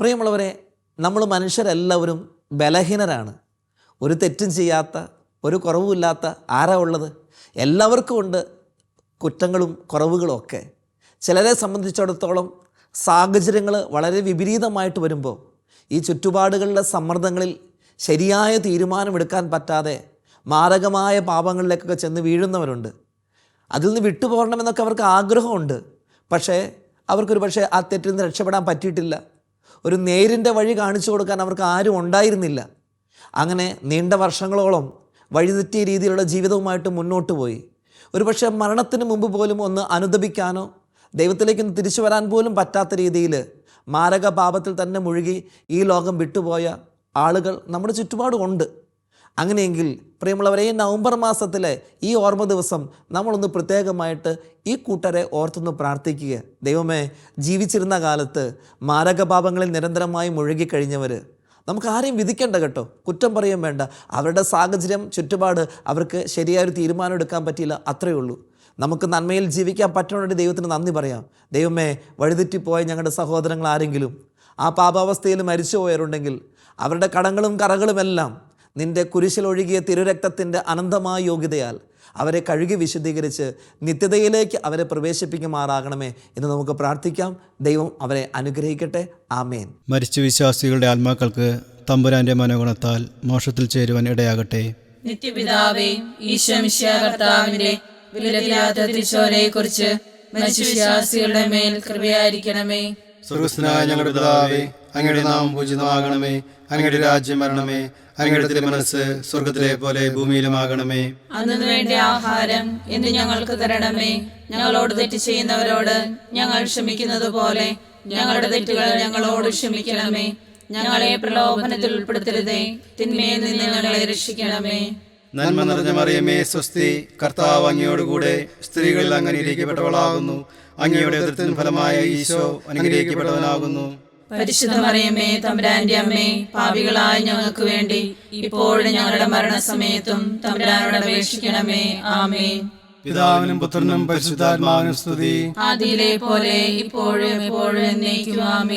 പ്രിയമുള്ളവരെ, നമ്മൾ മനുഷ്യരെല്ലാവരും ബലഹീനരാണ്. ഒരു തെറ്റും ചെയ്യാത്ത, ഒരു കുറവുമില്ലാത്ത ആരാ ഉള്ളത്? എല്ലാവർക്കും ഉണ്ട് കുറ്റങ്ങളും കുറവുകളും ഒക്കെ. ചിലരെ സംബന്ധിച്ചിടത്തോളം സാഹചര്യങ്ങൾ വളരെ വിപരീതമായിട്ട് വരുമ്പോൾ ഈ ചുറ്റുപാടുകളിലെ സമ്മർദ്ദങ്ങളിൽ ശരിയായ തീരുമാനമെടുക്കാൻ പറ്റാതെ മാരകമായ പാപങ്ങളിലേക്കൊക്കെ ചെന്ന് വീഴുന്നവരുണ്ട്. അതിൽ നിന്ന് വിട്ടുപോകണമെന്നൊക്കെ അവർക്ക് ആഗ്രഹമുണ്ട്. പക്ഷേ അവർക്കൊരു പക്ഷേ ആ തെറ്റിൽ നിന്ന് രക്ഷപ്പെടാൻ പറ്റിയിട്ടില്ല. ഒരു നേരിൻ്റെ വഴി കാണിച്ചു കൊടുക്കാൻ അവർക്ക് ആരും ഉണ്ടായിരുന്നില്ല. അങ്ങനെ നീണ്ട വർഷങ്ങളോളം വഴിതെറ്റിയ രീതിയിലുള്ള ജീവിതവുമായിട്ട് മുന്നോട്ട് പോയി. ഒരു പക്ഷേ മരണത്തിന് മുമ്പ് പോലും ഒന്ന് അനുദപിക്കാനോ ദൈവത്തിലേക്കൊന്ന് തിരിച്ചു വരാൻ പോലും പറ്റാത്ത രീതിയിൽ മാരക പാപത്തിൽ തന്നെ മുഴുകി ഈ ലോകം വിട്ടുപോയ ആളുകൾ നമ്മുടെ ചുറ്റുപാടുമുണ്ട്. അങ്ങനെയെങ്കിൽ പ്രിയമുള്ളവരെ, ഈ നവംബർ മാസത്തിലെ ഈ ഓർമ്മ ദിവസം നമ്മളൊന്ന് പ്രത്യേകമായിട്ട് ഈ കൂട്ടരെ ഓർത്തൊന്ന് പ്രാർത്ഥിക്കുക. ദൈവമേ, ജീവിച്ചിരുന്ന കാലത്ത് മാരകപാപങ്ങളിൽ നിരന്തരമായി മുഴുകിക്കഴിഞ്ഞവർ, നമുക്ക് ആരെയും വിധിക്കേണ്ട കേട്ടോ, കുറ്റം പറയുകയും വേണ്ട. അവരുടെ സാഹചര്യം, ചുറ്റുപാട് അവർക്ക് ശരിയായൊരു തീരുമാനം എടുക്കാൻ പറ്റിയില്ല, അത്രയേ ഉള്ളൂ. നമുക്ക് നന്മയിൽ ജീവിക്കാൻ പറ്റുന്നതിന് ദൈവത്തിന് നന്ദി പറയാം. ദൈവമേ, വഴിതെറ്റിപ്പോയ ഞങ്ങളുടെ സഹോദരങ്ങൾ ആരെങ്കിലും ആ പാപാവസ്ഥയിൽ മരിച്ചുപോയവരുണ്ടെങ്കിൽ അവരുടെ കടങ്ങളും കറകളുമെല്ലാം നിൻ്റെ കുരിശിലൊഴുകിയ തിരുരക്തത്തിൻ്റെ അനന്തമായ യോഗ്യതയാൽ അവരെ കഴുകി വിശുദ്ധീകരിച്ച് നിത്യതയിലേക്ക് അവരെ പ്രവേശിപ്പിക്കുമാറാകണമേ എന്ന് നമുക്ക് പ്രാർത്ഥിക്കാം. ദൈവം അവരെ അനുഗ്രഹിക്കട്ടെ. ആമേൻ. മരിച്ച വിശ്വാസികളുടെ ആത്മാക്കൾക്ക് തമ്പുരാന്റെ മനോഗുണത്താൽ മോക്ഷത്തിൽ ചേരുവാൻ ഇടയാകട്ടെ. നിത്യപിതാവേ, ഈശോ മിശിഹാ കർത്താവിന്റെ വിലപില്ലാത്ത തിരുച്ചോരയെക്കുറിച്ച് മരിച്ച വിശ്വാസികളുടെ മേൽ കൃപയായിരിക്കണമേ. സ്വർഗ്ഗസ്ഥനായ ഞങ്ങളുടെ പിതാവേ, അങ്ങയുടെ നാമം പൂജിതമാകണമേ. അങ്ങയുടെ രാജ്യം വരണമേ. അങ്ങയുടെ തിരുമനസ്സ് സ്വർഗ്ഗത്തിലെ പോലെ ഭൂമിയിലുമാകണമേ. അന്നു വേണ്ട ആഹാരം ഇന്ന് ഞങ്ങൾക്ക് തരണമേ. ഞങ്ങളോട് തെറ്റ് ചെയ്യുന്നവരോട് ഞങ്ങൾ ക്ഷമിക്കുന്നത് പോലെ ഞങ്ങളുടെ തെറ്റുകൾ ഞങ്ങളോട് ക്ഷമിക്കണമേ. ഞങ്ങളെ പ്രലോഭനത്തിൽ ഉൾപ്പെടുത്തരുതേ, തിന്മയിൽ നിന്ന് ഞങ്ങളെ രക്ഷിക്കണമേ. നന്മ നിറഞ്ഞ മറിയമേ, സ്വസ്തി, കർത്താവ് അങ്ങയോടുകൂടെ സ്ത്രീകളിൽ അങ്ങ് അനുഗ്രഹിക്കപ്പെട്ടവളാകുന്നു. അങ്ങയുടെ ഉദരത്തിൻ ഫലമായ ഈശോ അനുഗ്രഹിക്കപ്പെട്ടവനാകുന്നു. പരിശുദ്ധ മറിയമേ, തമ്പുരാന്റെ അമ്മേ, പാപികളായ ഞങ്ങൾക്ക് വേണ്ടി ഇപ്പോഴും ഞങ്ങളുടെ മരണസമയത്തും തമ്പുരാനോട് അപേക്ഷിക്കണമേ. ആമേൻ. പിതാവിനും പുത്രനും പരിശുദ്ധാത്മാവിനും സ്തുതി. ആദിയിലെ പോലെ ഇപ്പോഴും എപ്പോഴും എന്നേക്കും. ആമേൻ.